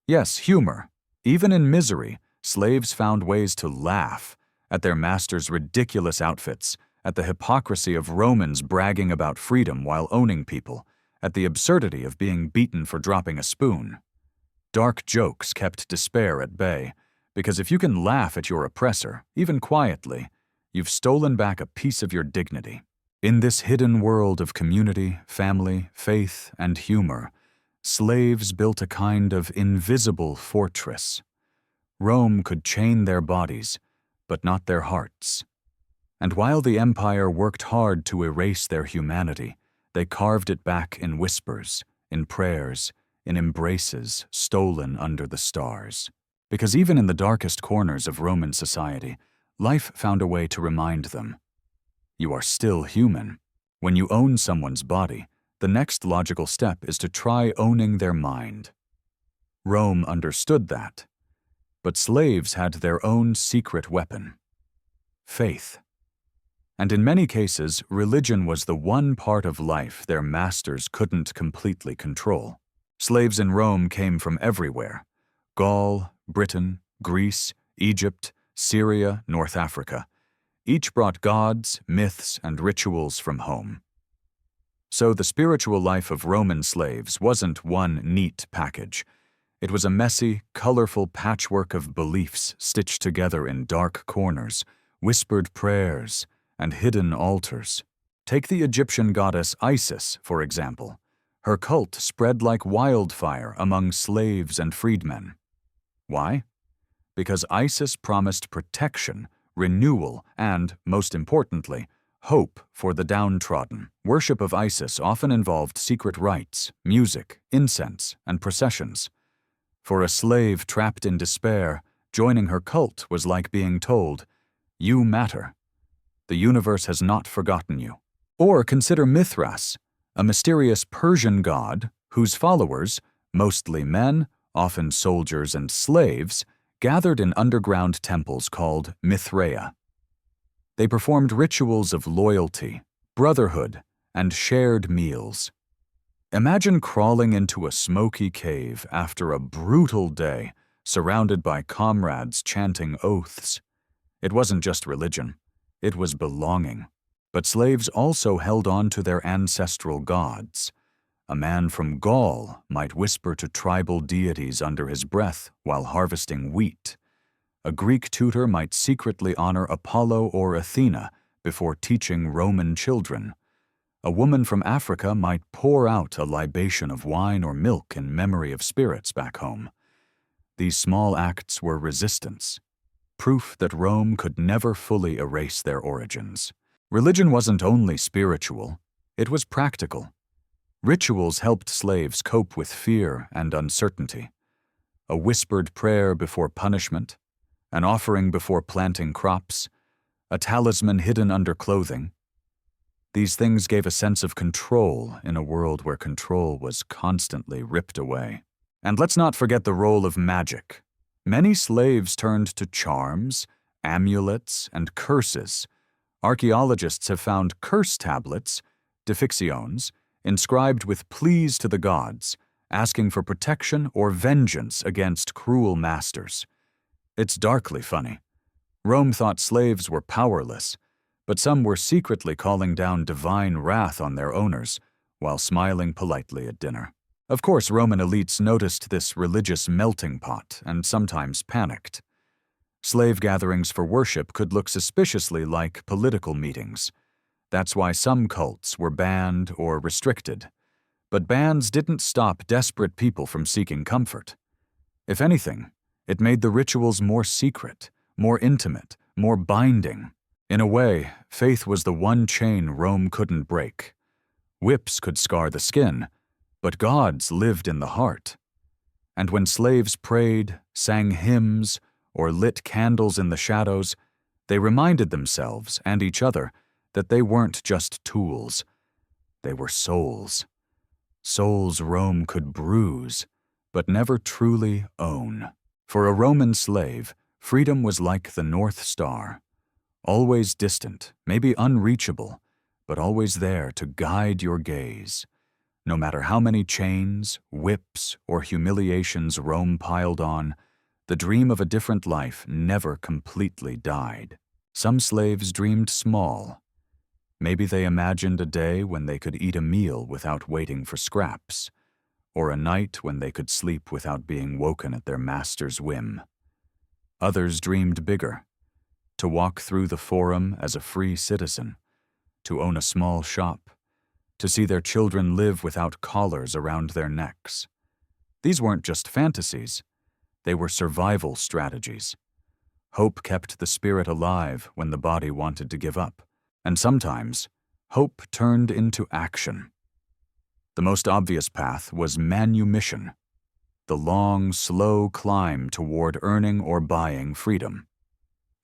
Yes, humor. Even in misery, slaves found ways to laugh at their masters' ridiculous outfits, at the hypocrisy of Romans bragging about freedom while owning people, at the absurdity of being beaten for dropping a spoon. Dark jokes kept despair at bay, because if you can laugh at your oppressor, even quietly, you've stolen back a piece of your dignity. In this hidden world of community, family, faith, and humor, slaves built a kind of invisible fortress. Rome could chain their bodies, but not their hearts. And while the empire worked hard to erase their humanity, they carved it back in whispers, in prayers, in embraces stolen under the stars. Because even in the darkest corners of Roman society, life found a way to remind them, you are still human. When you own someone's body, the next logical step is to try owning their mind. Rome understood that. But slaves had their own secret weapon: faith. And in many cases, religion was the one part of life their masters couldn't completely control. Slaves in Rome came from everywhere: Gaul, Britain, Greece, Egypt, Syria, North Africa. Each brought gods, myths, and rituals from home. So the spiritual life of Roman slaves wasn't one neat package. It was a messy, colorful patchwork of beliefs stitched together in dark corners, whispered prayers, and hidden altars. Take the Egyptian goddess Isis, for example. Her cult spread like wildfire among slaves and freedmen. Why? Because Isis promised protection, renewal, and, most importantly, hope for the downtrodden. Worship of Isis often involved secret rites, music, incense, and processions. For a slave trapped in despair, joining her cult was like being told, "You matter. The universe has not forgotten you." Or consider Mithras, a mysterious Persian god whose followers, mostly men, often soldiers and slaves, gathered in underground temples called Mithraea. They performed rituals of loyalty, brotherhood, and shared meals. Imagine crawling into a smoky cave after a brutal day, surrounded by comrades chanting oaths. It wasn't just religion, it was belonging. But slaves also held on to their ancestral gods. A man from Gaul might whisper to tribal deities under his breath while harvesting wheat. A Greek tutor might secretly honor Apollo or Athena before teaching Roman children. A woman from Africa might pour out a libation of wine or milk in memory of spirits back home. These small acts were resistance, proof that Rome could never fully erase their origins. Religion wasn't only spiritual, it was practical. Rituals helped slaves cope with fear and uncertainty. A whispered prayer before punishment, an offering before planting crops, a talisman hidden under clothing. These things gave a sense of control in a world where control was constantly ripped away. And let's not forget the role of magic. Many slaves turned to charms, amulets, and curses. Archaeologists have found curse tablets, defictions, inscribed with pleas to the gods, asking for protection or vengeance against cruel masters. It's darkly funny. Rome thought slaves were powerless, but some were secretly calling down divine wrath on their owners while smiling politely at dinner. Of course, Roman elites noticed this religious melting pot and sometimes panicked. Slave gatherings for worship could look suspiciously like political meetings. That's why some cults were banned or restricted. But bans didn't stop desperate people from seeking comfort. If anything, it made the rituals more secret, more intimate, more binding. In a way, faith was the one chain Rome couldn't break. Whips could scar the skin, but gods lived in the heart. And when slaves prayed, sang hymns, or lit candles in the shadows, they reminded themselves and each other that they weren't just tools. They were souls. Souls Rome could bruise, but never truly own. For a Roman slave, freedom was like the North Star. Always distant, maybe unreachable, but always there to guide your gaze. No matter how many chains, whips, or humiliations Rome piled on, the dream of a different life never completely died. Some slaves dreamed small. Maybe they imagined a day when they could eat a meal without waiting for scraps, or a night when they could sleep without being woken at their master's whim. Others dreamed bigger, to walk through the Forum as a free citizen, to own a small shop, to see their children live without collars around their necks. These weren't just fantasies. They were survival strategies. Hope kept the spirit alive when the body wanted to give up, and sometimes hope turned into action. The most obvious path was manumission, the long, slow climb toward earning or buying freedom.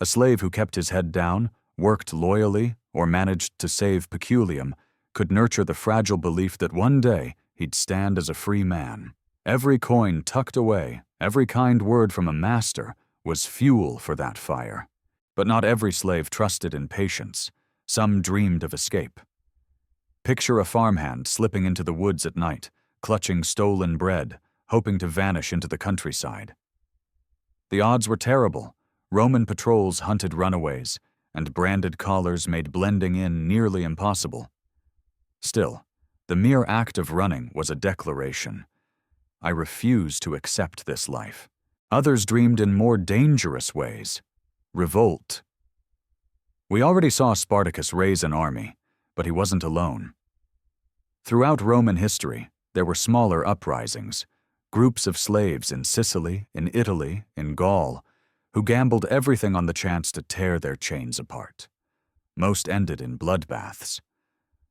A slave who kept his head down, worked loyally, or managed to save peculium could nurture the fragile belief that one day he'd stand as a free man. Every coin tucked away, every kind word from a master, was fuel for that fire. But not every slave trusted in patience. Some dreamed of escape. Picture a farmhand slipping into the woods at night, clutching stolen bread, hoping to vanish into the countryside. The odds were terrible. Roman patrols hunted runaways, and branded collars made blending in nearly impossible. Still, The mere act of running was a declaration. I refuse to accept this life. Others dreamed in more dangerous ways. Revolt. We already saw Spartacus raise an army, but he wasn't alone. Throughout Roman history, there were smaller uprisings, groups of slaves in Sicily, in Italy, in Gaul, who gambled everything on the chance to tear their chains apart. Most ended in bloodbaths.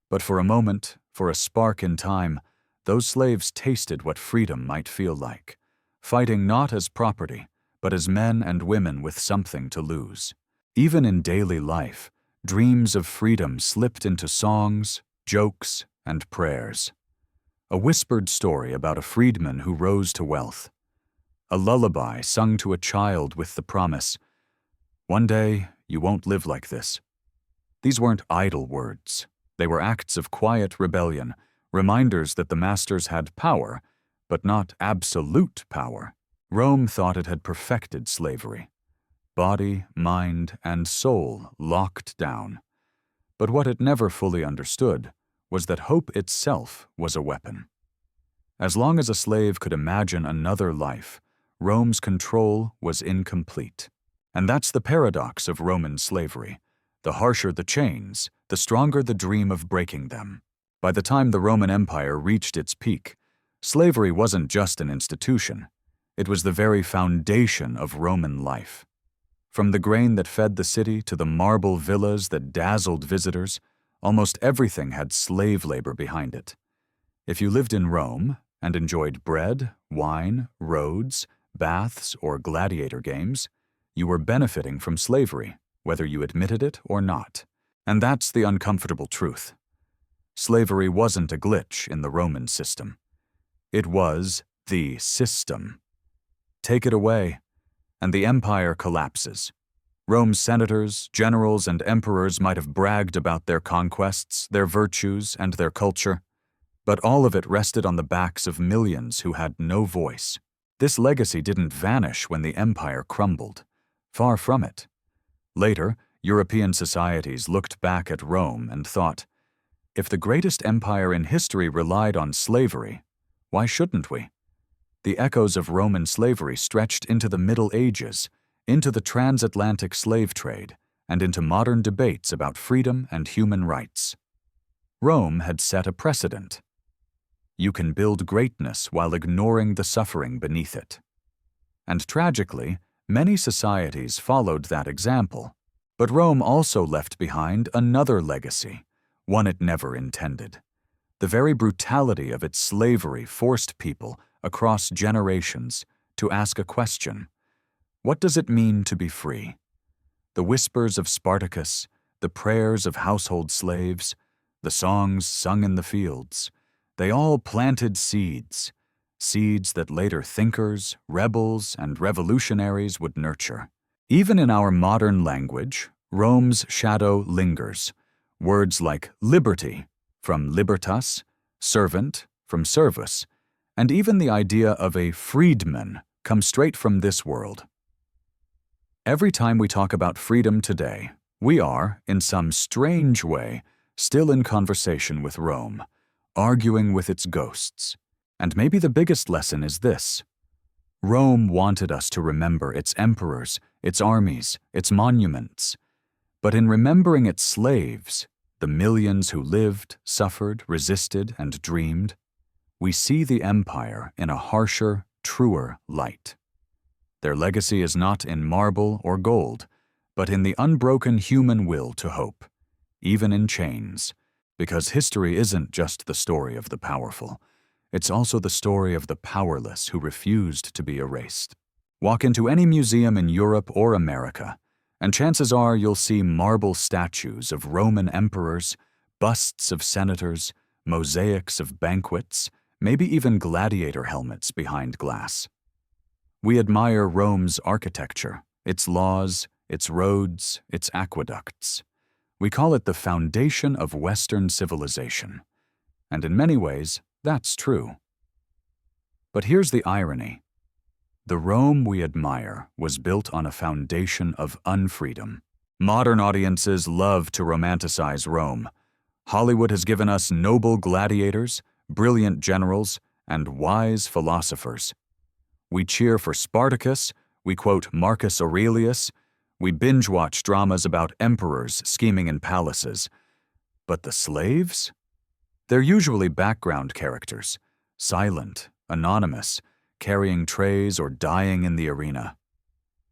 But for a moment, for a spark in time, those slaves tasted what freedom might feel like, fighting not as property, but as men and women with something to lose. Even in daily life, dreams of freedom slipped into songs, jokes, and prayers. A whispered story about a freedman who rose to wealth. A lullaby sung to a child with the promise, "One day, you won't live like this." These weren't idle words. They were acts of quiet rebellion, reminders that the masters had power, but not absolute power. Rome thought it had perfected slavery. Body, mind, and soul locked down. But what it never fully understood was that hope itself was a weapon. As long as a slave could imagine another life, Rome's control was incomplete. And that's the paradox of Roman slavery. The harsher the chains, the stronger the dream of breaking them. By the time the Roman Empire reached its peak, slavery wasn't just an institution. It was the very foundation of Roman life. From the grain that fed the city to the marble villas that dazzled visitors, almost everything had slave labor behind it. If you lived in Rome and enjoyed bread, wine, roads, baths, or gladiator games, you were benefiting from slavery, whether you admitted it or not. And that's the uncomfortable truth. Slavery wasn't a glitch in the Roman system. It was the system. Take it away, and the empire collapses. Rome's senators, generals, and emperors might have bragged about their conquests, their virtues, and their culture, but all of it rested on the backs of millions who had no voice. This legacy didn't vanish when the empire crumbled. Far from it. Later, European societies looked back at Rome and thought, if the greatest empire in history relied on slavery, why shouldn't we? The echoes of Roman slavery stretched into the Middle Ages, into the transatlantic slave trade, and into modern debates about freedom and human rights. Rome had set a precedent. You can build greatness while ignoring the suffering beneath it. And tragically, many societies followed that example. But Rome also left behind another legacy, one it never intended. The very brutality of its slavery forced people, across generations, to ask a question. What does it mean to be free? The whispers of Spartacus, the prayers of household slaves, the songs sung in the fields, they all planted seeds, seeds that later thinkers, rebels, and revolutionaries would nurture. Even in our modern language, Rome's shadow lingers. Words like liberty, from libertas, servant, from servus, and even the idea of a freedman come straight from this world. Every time we talk about freedom today, we are, in some strange way, still in conversation with Rome, arguing with its ghosts. And maybe the biggest lesson is this. Rome wanted us to remember its emperors, its armies, its monuments. But in remembering its slaves, the millions who lived, suffered, resisted, and dreamed, we see the empire in a harsher, truer light. Their legacy is not in marble or gold, but in the unbroken human will to hope, even in chains, because history isn't just the story of the powerful. It's also the story of the powerless who refused to be erased. Walk into any museum in Europe or America, and chances are you'll see marble statues of Roman emperors, busts of senators, mosaics of banquets, maybe even gladiator helmets behind glass. We admire Rome's architecture, its laws, its roads, its aqueducts. We call it the foundation of Western civilization. And in many ways, that's true. But here's the irony. The Rome we admire was built on a foundation of unfreedom. Modern audiences love to romanticize Rome. Hollywood has given us noble gladiators, brilliant generals, and wise philosophers. We cheer for Spartacus, we quote Marcus Aurelius, we binge-watch dramas about emperors scheming in palaces. But the slaves? They're usually background characters, silent, anonymous, carrying trays or dying in the arena.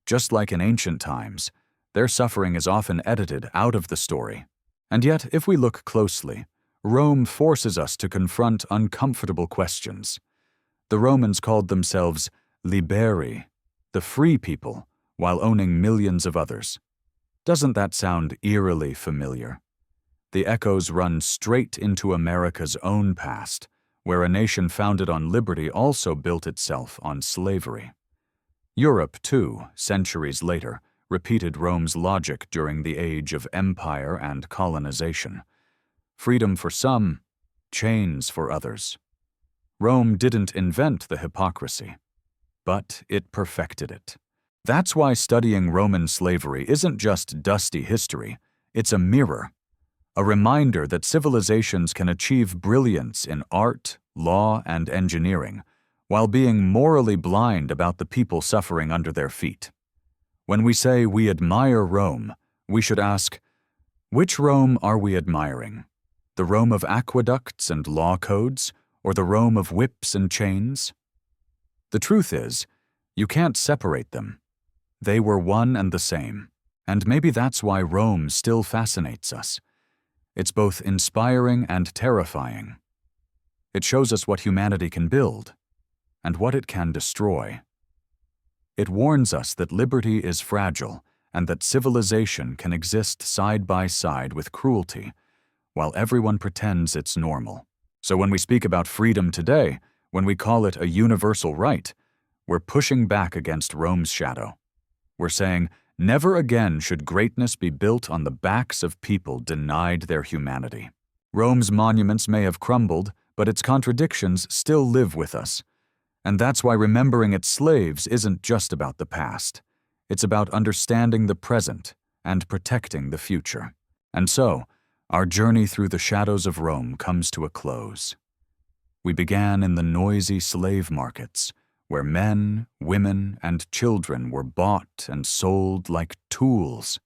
Just like in ancient times, their suffering is often edited out of the story. And yet, if we look closely, Rome forces us to confront uncomfortable questions. The Romans called themselves liberi, the free people, while owning millions of others. Doesn't that sound eerily familiar? The echoes run straight into America's own past, where a nation founded on liberty also built itself on slavery. Europe, too, centuries later, repeated Rome's logic during the age of empire and colonization. Freedom for some, chains for others. Rome didn't invent the hypocrisy, but it perfected it. That's why studying Roman slavery isn't just dusty history, it's a mirror, a reminder that civilizations can achieve brilliance in art, law, and engineering, while being morally blind about the people suffering under their feet. When we say we admire Rome, we should ask, which Rome are we admiring? The Rome of aqueducts and law codes, or the Rome of whips and chains? The truth is, you can't separate them. They were one and the same, and maybe that's why Rome still fascinates us. It's both inspiring and terrifying. It shows us what humanity can build, and what it can destroy. It warns us that liberty is fragile and that civilization can exist side by side with cruelty, while everyone pretends it's normal. So when we speak about freedom today, when we call it a universal right, we're pushing back against Rome's shadow. We're saying, never again should greatness be built on the backs of people denied their humanity. Rome's monuments may have crumbled, but its contradictions still live with us. And that's why remembering its slaves isn't just about the past. It's about understanding the present and protecting the future. And so, our journey through the shadows of Rome comes to a close. We began in the noisy slave markets, where men, women, and children were bought and sold like tools.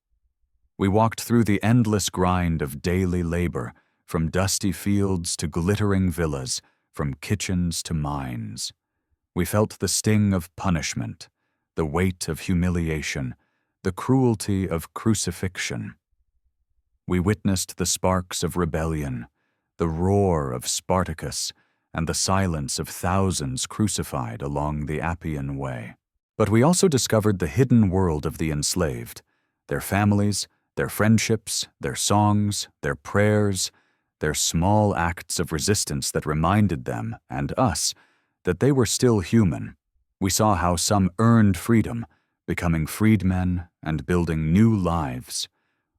We walked through the endless grind of daily labor, from dusty fields to glittering villas, from kitchens to mines. We felt the sting of punishment, the weight of humiliation, the cruelty of crucifixion. We witnessed the sparks of rebellion, the roar of Spartacus, and the silence of thousands crucified along the Appian Way. But we also discovered the hidden world of the enslaved, their families, their friendships, their songs, their prayers, their small acts of resistance that reminded them, and us, that they were still human. We saw how some earned freedom, becoming freedmen and building new lives,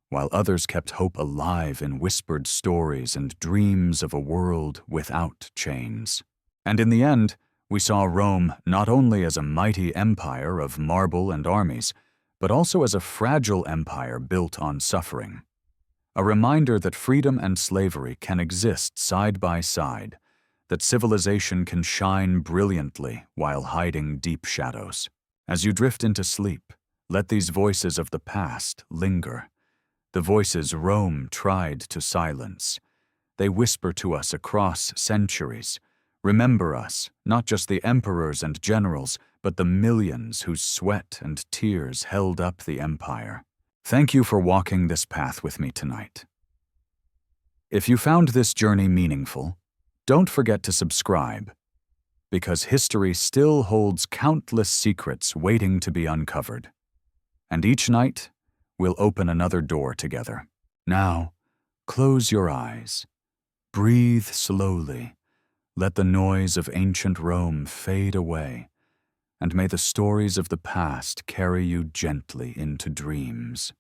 while others kept hope alive in whispered stories and dreams of a world without chains. And in the end, we saw Rome not only as a mighty empire of marble and armies, but also as a fragile empire built on suffering. A reminder that freedom and slavery can exist side by side, that civilization can shine brilliantly while hiding deep shadows. As you drift into sleep, let these voices of the past linger. The voices Rome tried to silence. They whisper to us across centuries. Remember us, not just the emperors and generals, but the millions whose sweat and tears held up the empire. Thank you for walking this path with me tonight. If you found this journey meaningful, don't forget to subscribe, because history still holds countless secrets waiting to be uncovered. And each night, we'll open another door together. Now, close your eyes. Breathe slowly. Let the noise of ancient Rome fade away, and may the stories of the past carry you gently into dreams.